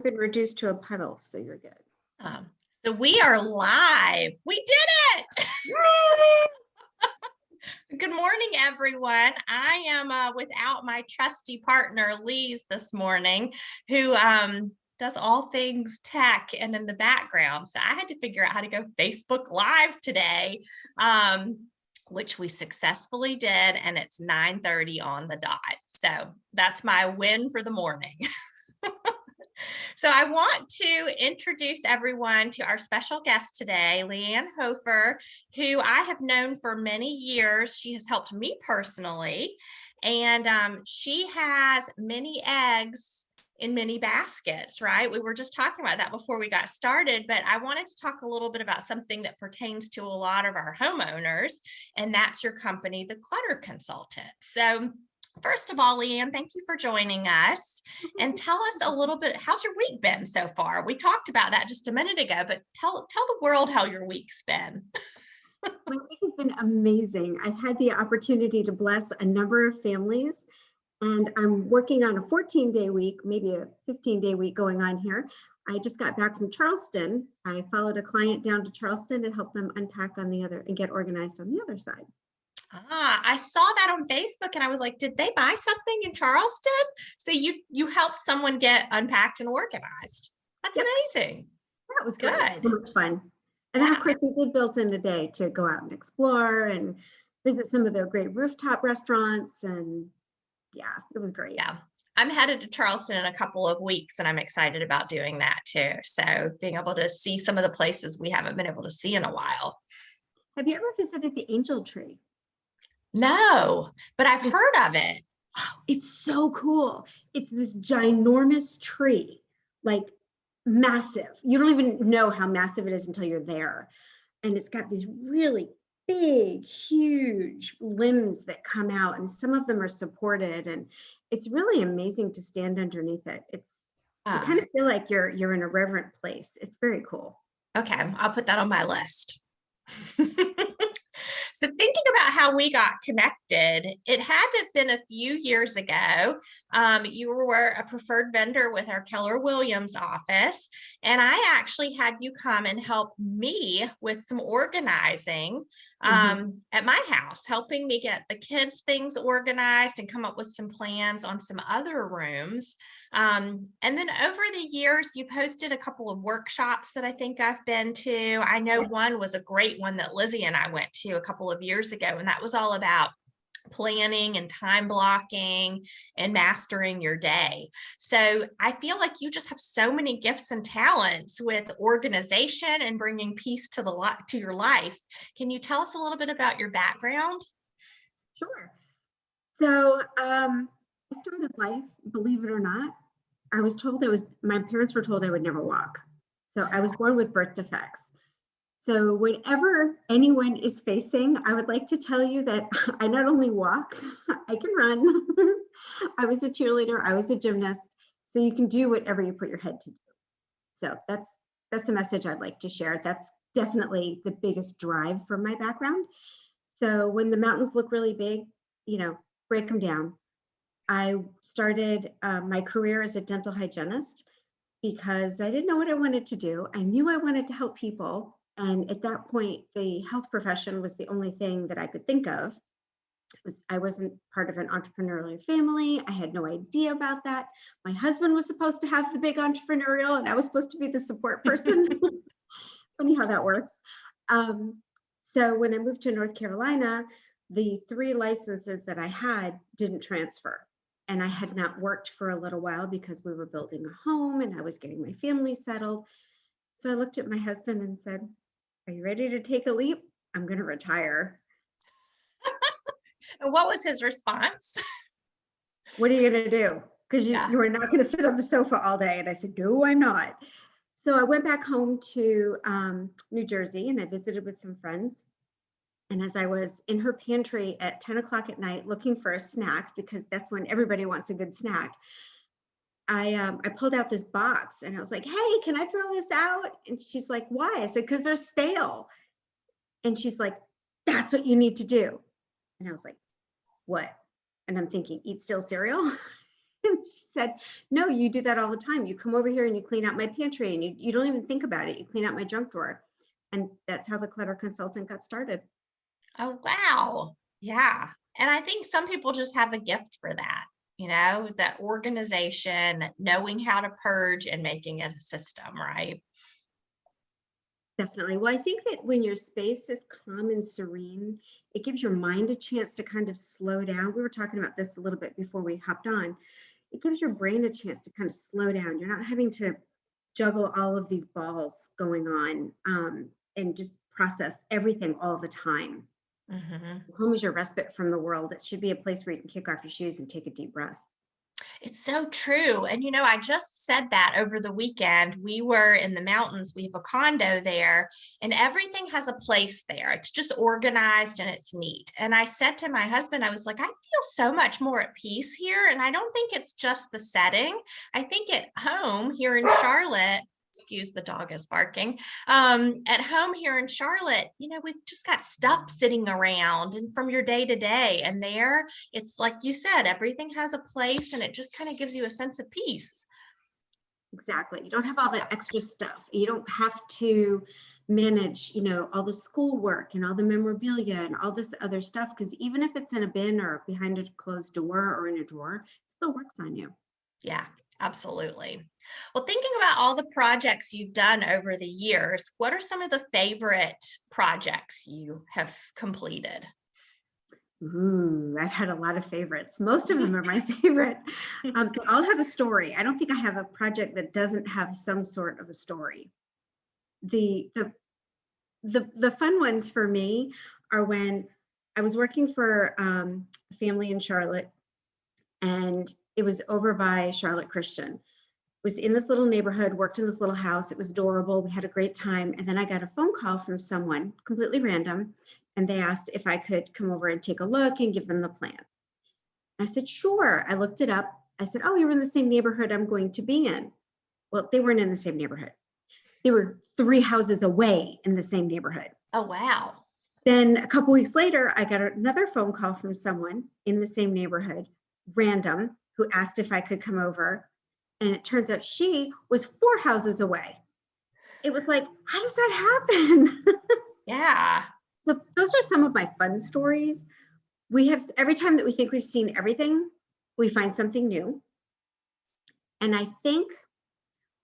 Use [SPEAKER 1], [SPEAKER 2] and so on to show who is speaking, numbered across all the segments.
[SPEAKER 1] been reduced to a puddle, so you're good.
[SPEAKER 2] So we are live. We did it. Good morning, everyone. I am without my trusty partner, Lise, this morning, who does all things tech and in the background. So I had to figure out how to go Facebook Live today, which we successfully did, and it's 9:30 on the dot. So that's my win for the morning. So I want to introduce everyone to our special guest today, Lianne Hofer, who I have known for many years. She has helped me personally, and she has many eggs in many baskets, right? We were just talking about that before we got started, but I wanted to talk a little bit about something that pertains to a lot of our homeowners, and that's your company, the Clutter Consultant. So first of all, Lianne, thank you for joining us, and tell us a little bit, how's your week been so far? We talked about that just a minute ago, but tell the world how your week's been.
[SPEAKER 1] My week has been amazing. I've had the opportunity to bless a number of families, and I'm working on a 14-day week, maybe a 15-day week going on here. I just got back from Charleston. I followed a client down to Charleston and helped them unpack on the other and get organized on the other side.
[SPEAKER 2] I saw that on Facebook and I was like, did they buy something in Charleston? So you helped someone get unpacked and organized. That's amazing.
[SPEAKER 1] That was good. So much fun. And then of course we did built in a day to go out and explore and visit some of their great rooftop restaurants, and yeah, it was great.
[SPEAKER 2] Yeah. I'm headed to Charleston in a couple of weeks and I'm excited about doing that too. So being able to see some of the places we haven't been able to see in a while.
[SPEAKER 1] Have you ever visited the Angel Tree?
[SPEAKER 2] No, but I've heard of it.
[SPEAKER 1] It's so cool. It's this ginormous tree, like massive. You don't even know how massive it is until you're there. And it's got these really big, huge limbs that come out, and some of them are supported. And it's really amazing to stand underneath it. You kind of feel like you're in a reverent place. It's very cool.
[SPEAKER 2] Okay, I'll put that on my list. So thinking about how we got connected, it had to have been a few years ago. You were a preferred vendor with our Keller Williams office, and I actually had you come and help me with some organizing at my house, helping me get the kids' things organized and come up with some plans on some other rooms. And then over the years, you've hosted a couple of workshops that I think I've been to. I know one was a great one that Lizzie and I went to a couple of years ago, and that was all about planning and time blocking and mastering your day. So I feel like you just have so many gifts and talents with organization and bringing peace to your life. Can you tell us a little bit about your background?
[SPEAKER 1] Sure. So I started life, believe it or not, I was told my parents were told I would never walk. So I was born with birth defects. So whenever anyone is facing, I would like to tell you that I not only walk, I can run. I was a cheerleader, I was a gymnast. So you can do whatever you put your head to do. So that's the message I'd like to share. That's definitely the biggest drive from my background. So when the mountains look really big, break them down. I started my career as a dental hygienist because I didn't know what I wanted to do. I knew I wanted to help people. And at that point, the health profession was the only thing that I could think of. I wasn't part of an entrepreneurial family. I had no idea about that. My husband was supposed to have the big entrepreneurial, and I was supposed to be the support person. Funny how that works. So when I moved to North Carolina, the 3 licenses that I had didn't transfer. And I had not worked for a little while because we were building a home and I was getting my family settled. So I looked at my husband and said, "Are you ready to take a leap? I'm going to retire."
[SPEAKER 2] And what was his response?
[SPEAKER 1] "What are you going to do? Because you are not going to sit on the sofa all day." And I said, "No, I'm not." So I went back home to New Jersey and I visited with some friends. And as I was in her pantry at 10 o'clock at night looking for a snack, because that's when everybody wants a good snack, I pulled out this box and I was like, "Hey, can I throw this out?" And she's like, "Why?" I said, "Because they're stale." And she's like, "That's what you need to do." And I was like, "What?" And I'm thinking, eat stale cereal. She said, no, you do that all the time. You come over here and you clean out my pantry and you don't even think about it. You clean out my junk drawer. And that's how the clutter consultant got started.
[SPEAKER 2] Oh, wow. Yeah. And I think some people just have a gift for that, that organization, knowing how to purge and making it a system, right?
[SPEAKER 1] Definitely. Well, I think that when your space is calm and serene, it gives your mind a chance to kind of slow down. We were talking about this a little bit before we hopped on. It gives your brain a chance to kind of slow down. You're not having to juggle all of these balls going on, and just process everything all the time.
[SPEAKER 2] Mhm.
[SPEAKER 1] Home is your respite from the world. It should be a place where you can kick off your shoes and take a deep breath.
[SPEAKER 2] It's so true. And I just said that over the weekend. We were in the mountains. We have a condo there, and everything has a place there. It's just organized and it's neat. And I said to my husband, I was like, I feel so much more at peace here. And I don't think it's just the setting. I think at home here in Charlotte, excuse the dog is barking. At home here in Charlotte, we've just got stuff sitting around and from your day to day. And there, it's like you said, everything has a place and it just kind of gives you a sense of peace.
[SPEAKER 1] Exactly. You don't have all that extra stuff. You don't have to manage, all the schoolwork and all the memorabilia and all this other stuff. Because even if it's in a bin or behind a closed door or in a drawer, it still works on you.
[SPEAKER 2] Yeah, absolutely. Well, thinking about all the projects you've done over the years, what are some of the favorite projects you have completed?
[SPEAKER 1] Ooh, I've had a lot of favorites. Most of them are my favorite. They all have a story. I don't think I have a project that doesn't have some sort of a story. The the the fun ones for me are when I was working for a family in Charlotte, and it was over by Charlotte Christian. Was in this little neighborhood, worked in this little house. It was adorable. We had a great time. And then I got a phone call from someone completely random, and they asked if I could come over and take a look and give them the plan. I said, sure. I looked it up. I said, oh, you're in the same neighborhood I'm going to be in. Well, they weren't in the same neighborhood. They were 3 houses away in the same neighborhood.
[SPEAKER 2] Oh, wow.
[SPEAKER 1] Then a couple weeks later, I got another phone call from someone in the same neighborhood, random, who asked if I could come over. And it turns out she was 4 houses away. It was like, how does that happen?
[SPEAKER 2] Yeah.
[SPEAKER 1] So those are some of my fun stories. We have, every time that we think we've seen everything, we find something new. And I think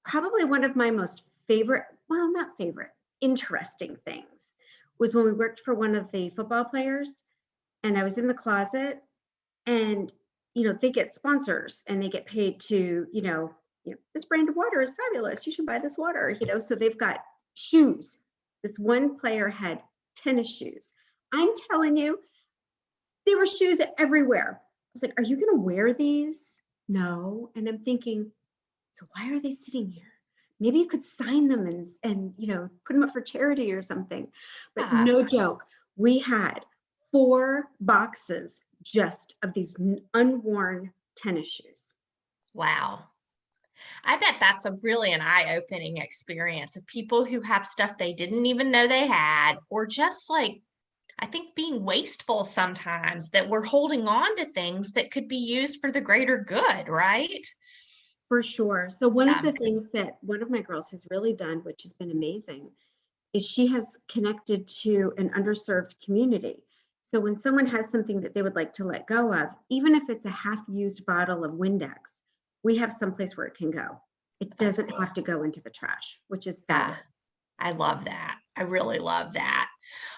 [SPEAKER 1] probably one of my most favorite, well, not favorite, interesting things was when we worked for one of the football players, and I was in the closet, and they get sponsors and they get paid to, this brand of water is fabulous. You should buy this water, so they've got shoes. This one player had tennis shoes. I'm telling you, there were shoes everywhere. I was like, are you going to wear these? No. And I'm thinking, so why are they sitting here? Maybe you could sign them and put them up for charity or something. But
[SPEAKER 2] Yeah.
[SPEAKER 1] no joke, we had 4 boxes just of these unworn tennis shoes.
[SPEAKER 2] Wow. I bet that's a really an eye-opening experience of people who have stuff they didn't even know they had, or just like, I think being wasteful sometimes, that we're holding on to things that could be used for the greater good, right?
[SPEAKER 1] For sure. So one of
[SPEAKER 2] Yeah.
[SPEAKER 1] the things that one of my girls has really done, which has been amazing, is she has connected to an underserved community. So when someone has something that they would like to let go of, even if it's a half-used bottle of Windex, we have someplace where it can go. It
[SPEAKER 2] That's
[SPEAKER 1] doesn't
[SPEAKER 2] cool.
[SPEAKER 1] have to go into the trash, which is
[SPEAKER 2] Yeah.
[SPEAKER 1] fabulous.
[SPEAKER 2] I love that. I really love that.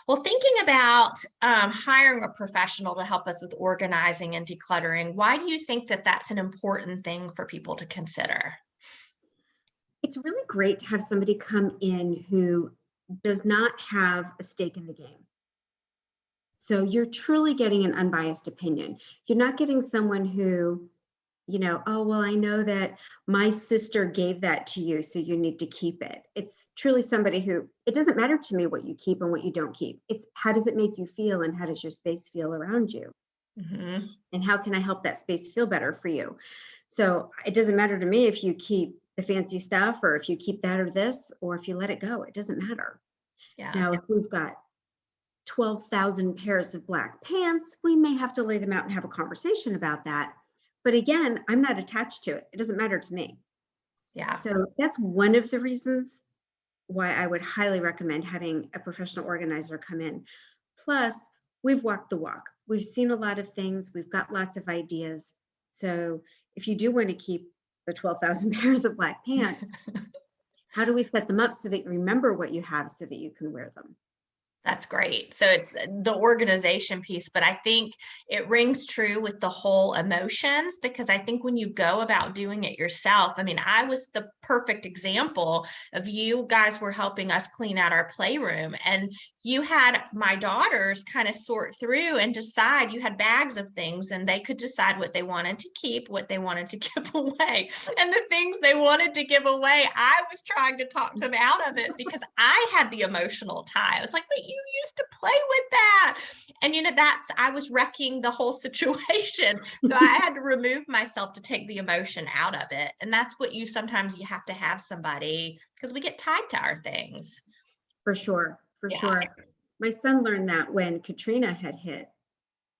[SPEAKER 2] Well, thinking about hiring a professional to help us with organizing and decluttering, why do you think that that's an important thing for people to consider?
[SPEAKER 1] It's really great to have somebody come in who does not have a stake in the game. So you're truly getting an unbiased opinion. You're not getting someone who, oh, well, I know that my sister gave that to you, so you need to keep it. It's truly somebody who, it doesn't matter to me what you keep and what you don't keep. It's how does it make you feel and how does your space feel around you?
[SPEAKER 2] Mhm.
[SPEAKER 1] And how can I help that space feel better for you? So it doesn't matter to me if you keep the fancy stuff or if you keep that or this, or if you let it go, it doesn't matter.
[SPEAKER 2] Yeah.
[SPEAKER 1] Now, if we've got 12,000 pairs of black pants, we may have to lay them out and have a conversation about that. But again, I'm not attached to it. It doesn't matter to me.
[SPEAKER 2] Yeah.
[SPEAKER 1] So that's one of the reasons why I would highly recommend having a professional organizer come in. Plus, we've walked the walk. We've seen a lot of things. We've got lots of ideas. So if you do want to keep the 12,000 pairs of black pants, how do we set them up so that you remember what you have so that you can wear them?
[SPEAKER 2] That's great. So it's the organization piece, but I think it rings true with the whole emotions, because I think when you go about doing it yourself, I mean, I was the perfect example of, you guys were helping us clean out our playroom, and you had my daughters kind of sort through and decide. You had bags of things and they could decide what they wanted to keep, what they wanted to give away. And the things they wanted to give away, I was trying to talk them out of it because I had the emotional tie. I was like, wait, you used to play with that. And I was wrecking the whole situation. So I had to remove myself to take the emotion out of it. And that's what sometimes you have to have somebody, because we get tied to our things.
[SPEAKER 1] For sure, for
[SPEAKER 2] Yeah.
[SPEAKER 1] sure. My son learned that when Katrina had hit,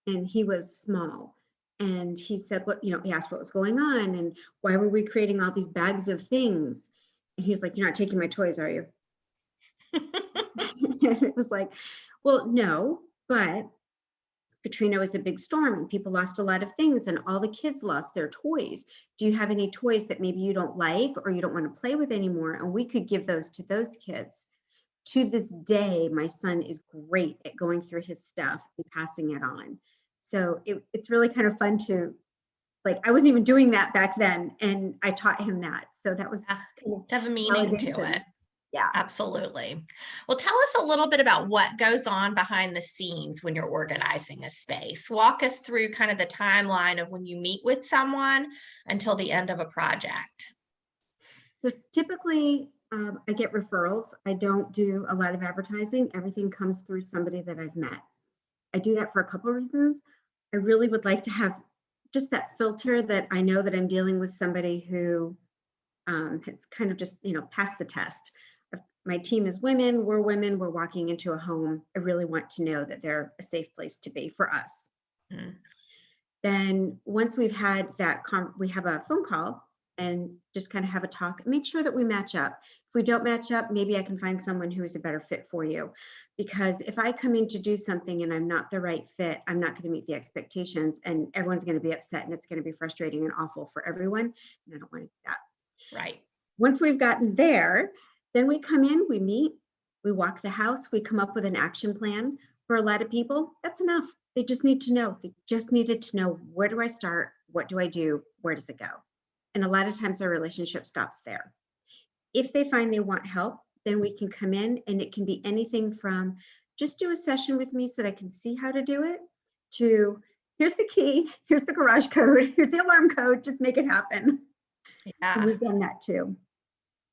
[SPEAKER 1] and he was small. And he said, what, he asked what was going on and why were we creating all these bags of things? And he's like, you're not taking my toys, are you? And it was like, well, no, but Katrina was a big storm and people lost a lot of things and all the kids lost their toys. Do you have any toys that maybe you don't like or you don't want to play with anymore? And we could give those to those kids. To this day, my son is great at going through his stuff and passing it on. So it's really kind of fun to, like, I wasn't even doing that back then, and I taught him that. So that was
[SPEAKER 2] Yeah,
[SPEAKER 1] kind of
[SPEAKER 2] to have a meaning to
[SPEAKER 1] validation.
[SPEAKER 2] it.
[SPEAKER 1] Yeah,
[SPEAKER 2] Absolutely. Well, tell us a little bit about what goes on behind the scenes when you're organizing a space. Walk us through kind of the timeline of when you meet with someone until the end of a project.
[SPEAKER 1] so typically I get referrals. I don't do a lot of advertising. Everything comes through somebody that I've met. I do that for a couple of reasons. I really would like to have just that filter that I know that I'm dealing with somebody who has kind of just, passed the test. My team is women, we're walking into a home. I really want to know that they're a safe place to be for us.
[SPEAKER 2] Mm.
[SPEAKER 1] Then once we've had that, we have a phone call and just kind of have a talk, make sure that we match up. If we don't match up, maybe I can find someone who is a better fit for you. Because if I come in to do something and I'm not the right fit, I'm not going to meet the expectations and everyone's going to be upset and it's going to be frustrating and awful for everyone. And I don't want to do that.
[SPEAKER 2] Right.
[SPEAKER 1] Once we've gotten there, then we come in, we meet, we walk the house, we come up with an action plan. For a lot of people, that's enough. They just need to know. They just needed to know, where do I start? What do I do? Where does it go? And a lot of times our relationship stops there. If they find they want help, then we can come in, and it can be anything from just do a session with me so that I can see how to do it, to here's the key, here's the garage code, here's the alarm code, just make it happen. And
[SPEAKER 2] Yeah.
[SPEAKER 1] we've done that too.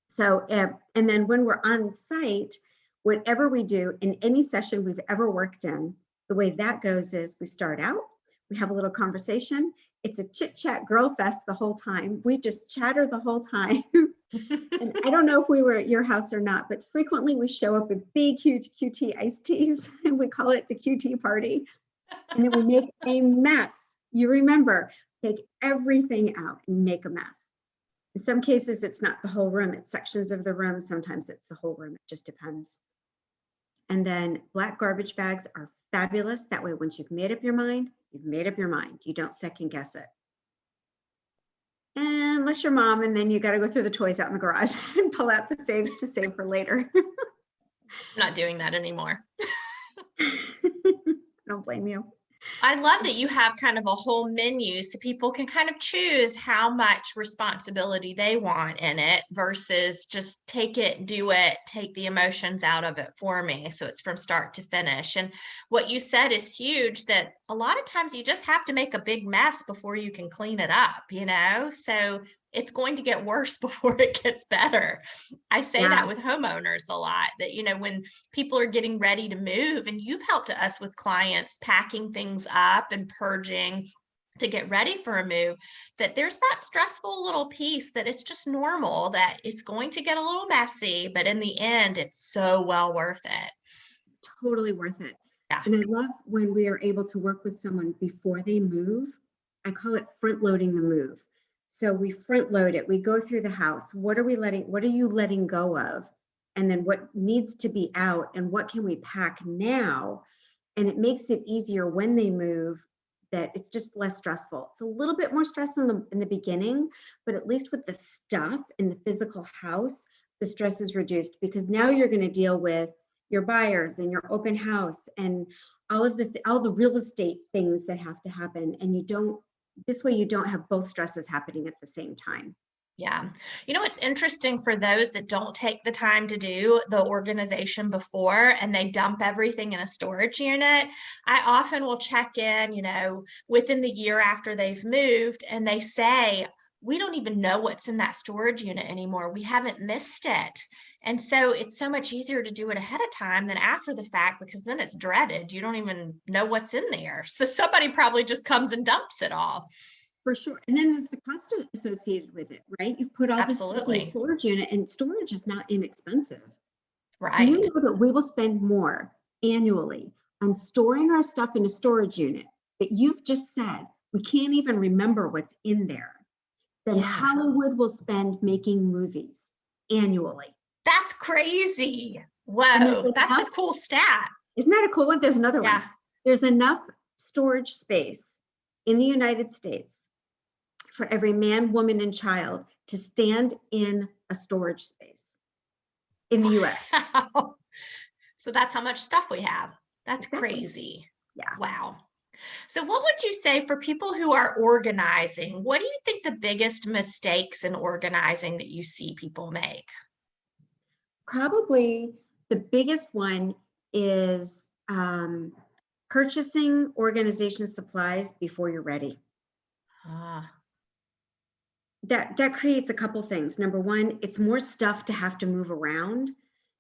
[SPEAKER 1] So, and then when we're on site, whatever we do in any session we've ever worked in, the way that goes is we start out, we have a little conversation. It's a chit chat girl fest the whole time. We just chatter the whole time. And I don't know if we were at your house or not, but frequently we show up with big, huge QT iced teas and we call it the QT party. And then we make a mess. You remember, take everything out and make a mess. In some cases, it's not the whole room, it's sections of the room. Sometimes it's the whole room, it just depends. And then black garbage bags are fabulous. That way, once you've made up your mind, you've made up your mind. You don't second guess it. Unless you're mom, and then you got to go through the toys out in the garage and pull out the faves to save for later.
[SPEAKER 2] I'm not doing that anymore.
[SPEAKER 1] I don't blame you.
[SPEAKER 2] I love that you have kind of a whole menu so people can kind of choose how much responsibility they want in it versus just take it, do it, take the emotions out of it for me. So it's from start to finish. And what you said is huge, that a lot of times you just have to make a big mess before you can clean it up. So it's going to get worse before it gets better. I say that with homeowners a lot, that, when people are getting ready to move, and you've helped us with clients packing things up and purging to get ready for a move, that there's that stressful little piece that it's just normal, that it's going to get a little messy, but in the end, it's so well worth it.
[SPEAKER 1] Totally worth it.
[SPEAKER 2] Yeah.
[SPEAKER 1] And I love when we are able to work with someone before they move I call it front loading the move. So we front load it. We go through the house. What are you letting go of? And then what needs to be out and what can we pack now? And it makes it easier when they move, that it's just less stressful. It's a little bit more stress in the beginning, but at least with the stuff in the physical house, the stress is reduced, because now you're going to deal with your buyers and your open house and all the real estate things that have to happen. And this way you don't have both stresses happening at the same time.
[SPEAKER 2] Yeah. You know, it's interesting for those that don't take the time to do the organization before and they dump everything in a storage unit. I often will check in, within the year after they've moved, and they say, we don't even know what's in that storage unit anymore. We haven't missed it. And so it's so much easier to do it ahead of time than after the fact, because then it's dreaded. You don't even know what's in there. So somebody probably just comes and dumps it all.
[SPEAKER 1] For sure. And then there's the cost associated with it, right? You've put all this stuff in a
[SPEAKER 2] Absolutely.
[SPEAKER 1] storage unit, and storage is not inexpensive. Do you
[SPEAKER 2] Right.
[SPEAKER 1] know that we will spend more annually on storing our stuff in a storage unit that you've just said we can't even remember what's in there than
[SPEAKER 2] Yeah.
[SPEAKER 1] Hollywood will spend making movies annually?
[SPEAKER 2] That's crazy. Whoa, that's a cool stat.
[SPEAKER 1] Isn't that a cool one? There's another one.
[SPEAKER 2] Yeah.
[SPEAKER 1] There's enough storage space in the United States for every man, woman, and child to stand in a storage space in the US.
[SPEAKER 2] Wow. So that's how much stuff we have. That's
[SPEAKER 1] Exactly.
[SPEAKER 2] Crazy.
[SPEAKER 1] Yeah.
[SPEAKER 2] Wow. So what would you say for people who are organizing? What do you think the biggest mistakes in organizing that you see people make?
[SPEAKER 1] Probably the biggest one is purchasing organization supplies before you're ready.
[SPEAKER 2] Ah,
[SPEAKER 1] That creates a couple things. Number one, it's more stuff to have to move around.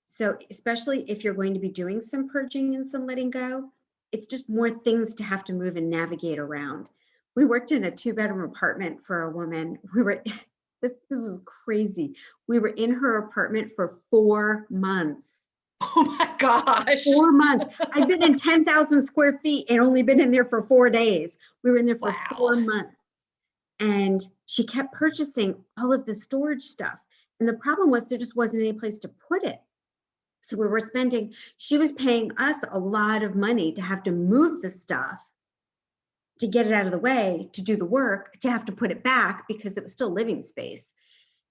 [SPEAKER 1] So especially if you're going to be doing some purging and some letting go, it's just more things to have to move and navigate around. We worked in a 2-bedroom apartment for a woman. This was crazy. We were in her apartment for 4 months.
[SPEAKER 2] oh my gosh.
[SPEAKER 1] 4 months. I've been in 10,000 square feet and only been in there for 4 days. We were in there for
[SPEAKER 2] Wow.
[SPEAKER 1] 4 months. And she kept purchasing all of the storage stuff. And the problem was there just wasn't any place to put it. So she was paying us a lot of money to have to move the stuff, to get it out of the way, to do the work, to have to put it back because it was still living space.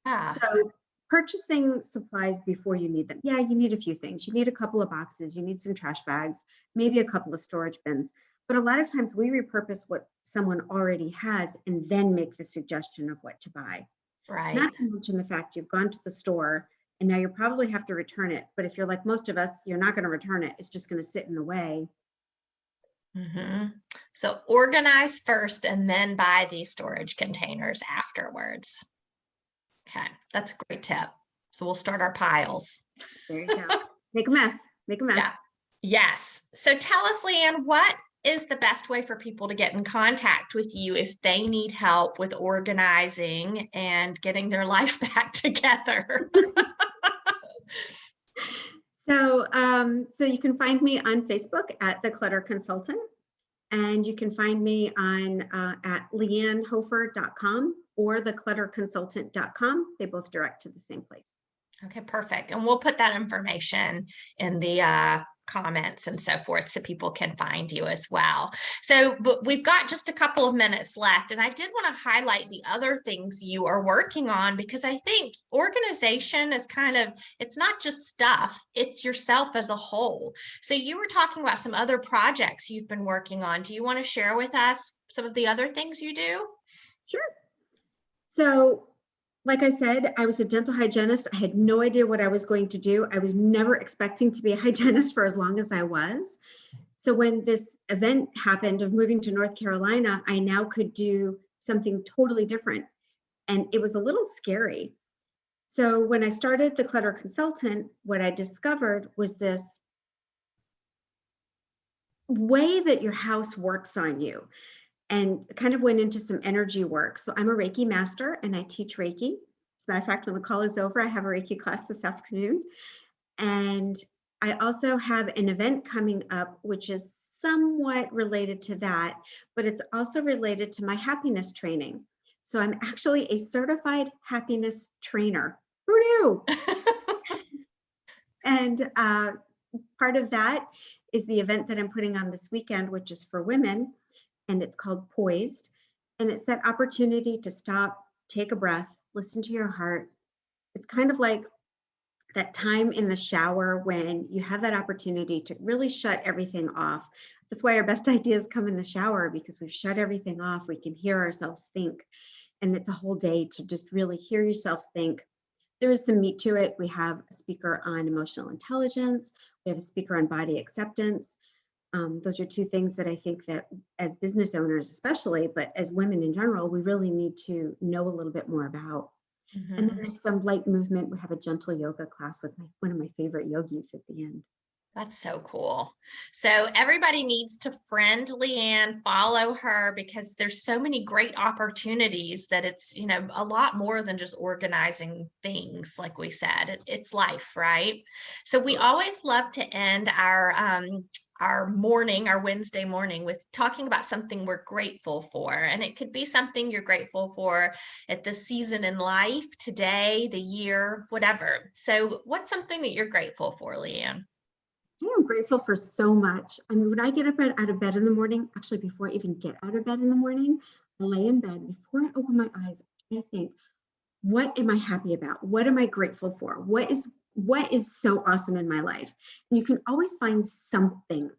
[SPEAKER 2] Yeah.
[SPEAKER 1] So purchasing supplies before you need them. Yeah, you need a few things. You need a couple of boxes, you need some trash bags, maybe a couple of storage bins. But a lot of times we repurpose what someone already has and then make the suggestion of what to buy.
[SPEAKER 2] Right.
[SPEAKER 1] Not to mention the fact you've gone to the store and now you probably have to return it. But if you're like most of us, you're not going to return it. It's just going to sit in the way.
[SPEAKER 2] Mm-hmm. So organize first and then buy these storage containers afterwards. Okay, that's a great tip. So we'll start our piles.
[SPEAKER 1] There you go. Make a mess. Make a mess.
[SPEAKER 2] Yeah. Yes. So tell us, Lianne, what is the best way for people to get in contact with you if they need help with organizing and getting their life back together?
[SPEAKER 1] So you can find me on Facebook at The Clutter Consultant, and you can find me on at liannehofer.com or theclutterconsultant.com. They both direct to the same place.
[SPEAKER 2] Okay, perfect. And we'll put that information in the comments and so forth so people can find you as well. So, but we've got just a couple of minutes left, and I did want to highlight the other things you are working on, because I think organization is it's not just stuff, it's yourself as a whole. So you were talking about some other projects you've been working on. Do you want to share with us some of the other things you do?
[SPEAKER 1] Sure. So, like I said, I was a dental hygienist. I had no idea what I was going to do. I was never expecting to be a hygienist for as long as I was. So when this event happened of moving to North Carolina, I now could do something totally different. And it was a little scary. So when I started the Clutter Consultant, what I discovered was this way that your house works on you, and kind of went into some energy work. So I'm a Reiki master and I teach Reiki. As a matter of fact, when the call is over, I have a Reiki class this afternoon. And I also have an event coming up, which is somewhat related to that, but it's also related to my happiness training. So I'm actually a certified happiness trainer. Who knew? And part of that is the event that I'm putting on this weekend, which is for women, and it's called Poised. And it's that opportunity to stop, take a breath, listen to your heart. It's kind of like that time in the shower when you have that opportunity to really shut everything off. That's why our best ideas come in the shower, because we've shut everything off. We can hear ourselves think. And it's a whole day to just really hear yourself think. There is some meat to it. We have a speaker on emotional intelligence. We have a speaker on body acceptance. Those are two things that I think that as business owners, especially, but as women in general, we really need to know a little bit more about. And then there's some light movement. We have a gentle yoga class with one of my favorite yogis at the end.
[SPEAKER 2] That's so cool. So everybody needs to friend Lianne, follow her, because there's so many great opportunities that it's, a lot more than just organizing things. Like we said, it's life, right? So we always love to end our Wednesday morning, with talking about something we're grateful for. And it could be something you're grateful for at this season in life, today, the year, whatever. So what's something that you're grateful for, Lianne?
[SPEAKER 1] I am grateful for so much. I mean, when I get up out of bed in the morning, actually before I even get out of bed in the morning, I lay in bed. Before I open my eyes, I think, what am I happy about? What am I grateful for? What is so awesome in my life? And you can always find something.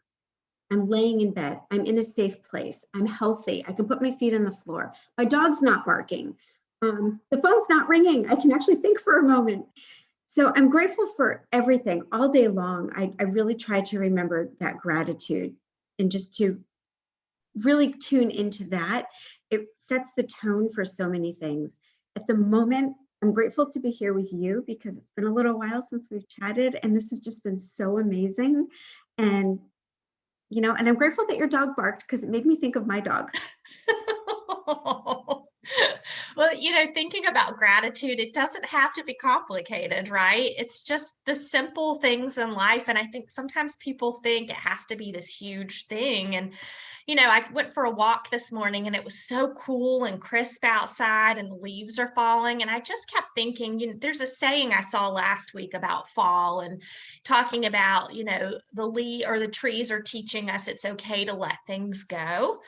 [SPEAKER 1] I'm laying in bed. I'm in a safe place. I'm healthy. I can put my feet on the floor. My dog's not barking. The phone's not ringing. I can actually think for a moment. So I'm grateful for everything all day long. I really try to remember that gratitude, and just to really tune into that. It sets the tone for so many things. At the moment, I'm grateful to be here with you, because it's been a little while since we've chatted, and this has just been so amazing. And and I'm grateful that your dog barked, because it made me think of my dog.
[SPEAKER 2] Well, thinking about gratitude, it doesn't have to be complicated, right? It's just the simple things in life. And I think sometimes people think it has to be this huge thing. And, I went for a walk this morning, and it was so cool and crisp outside, and the leaves are falling. And I just kept thinking, there's a saying I saw last week about fall, and talking about, the trees are teaching us it's okay to let things go.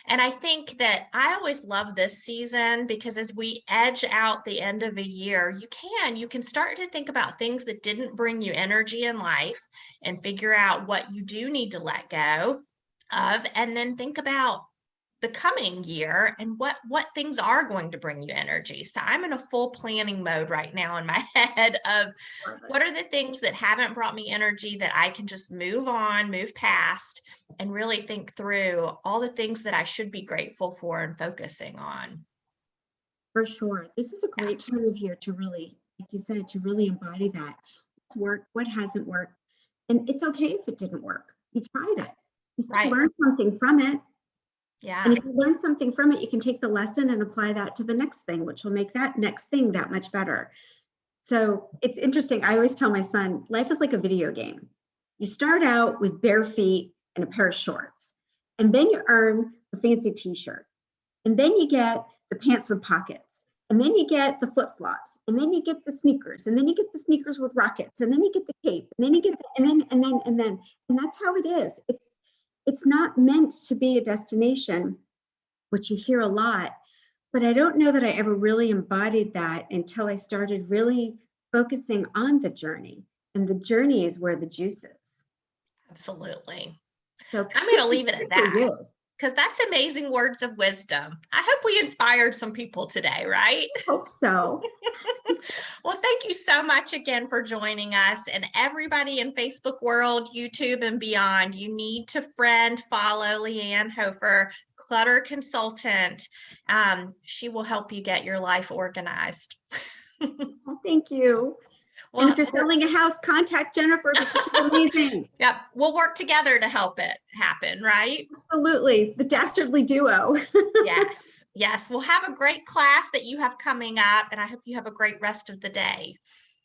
[SPEAKER 2] And I think that I always love this season, because as we edge out the end of a year, you can start to think about things that didn't bring you energy in life, and figure out what you do need to let go of, and then think about the coming year and what things are going to bring you energy. So I'm in a full planning mode right now in my head of what are the things that haven't brought me energy that I can just move on, move past, and really think through all the things that I should be grateful for and focusing on.
[SPEAKER 1] For sure. This is a great time of year to really, like you said, to really embody that. What's worked, what hasn't worked. And it's okay if it didn't work. You tried it. You still
[SPEAKER 2] Right.
[SPEAKER 1] learned something from it.
[SPEAKER 2] Yeah.
[SPEAKER 1] And if you learn something from it, you can take the lesson and apply that to the next thing, which will make that next thing that much better. So it's interesting. I always tell my son, life is like a video game. You start out with bare feet and a pair of shorts, and then you earn the fancy t-shirt. And then you get the pants with pockets. And then you get the flip-flops. And then you get the sneakers. And then you get the sneakers with rockets. And then you get the cape. And then you get and that's how it is. It's not meant to be a destination, which you hear a lot. But I don't know that I ever really embodied that until I started really focusing on the journey. And the journey is where the juice is.
[SPEAKER 2] Absolutely.
[SPEAKER 1] So
[SPEAKER 2] I'm going to leave it at that,
[SPEAKER 1] you.
[SPEAKER 2] because that's amazing words of wisdom. I hope we inspired some people today, right?
[SPEAKER 1] I hope so.
[SPEAKER 2] Well, thank you so much again for joining us, and everybody in Facebook world, YouTube and beyond. You need to follow Lianne Hofer, clutter consultant. She will help you get your life organized.
[SPEAKER 1] Well, thank you.
[SPEAKER 2] Well,
[SPEAKER 1] And if you're selling a house, contact Jennifer, because she's amazing.
[SPEAKER 2] Yep. We'll work together to help it happen, right?
[SPEAKER 1] Absolutely. The dastardly duo.
[SPEAKER 2] Yes. Yes. We'll have a great class that you have coming up, and I hope you have a great rest of the day.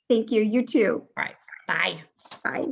[SPEAKER 1] Thank you. You too.
[SPEAKER 2] All right. Bye.
[SPEAKER 1] Bye.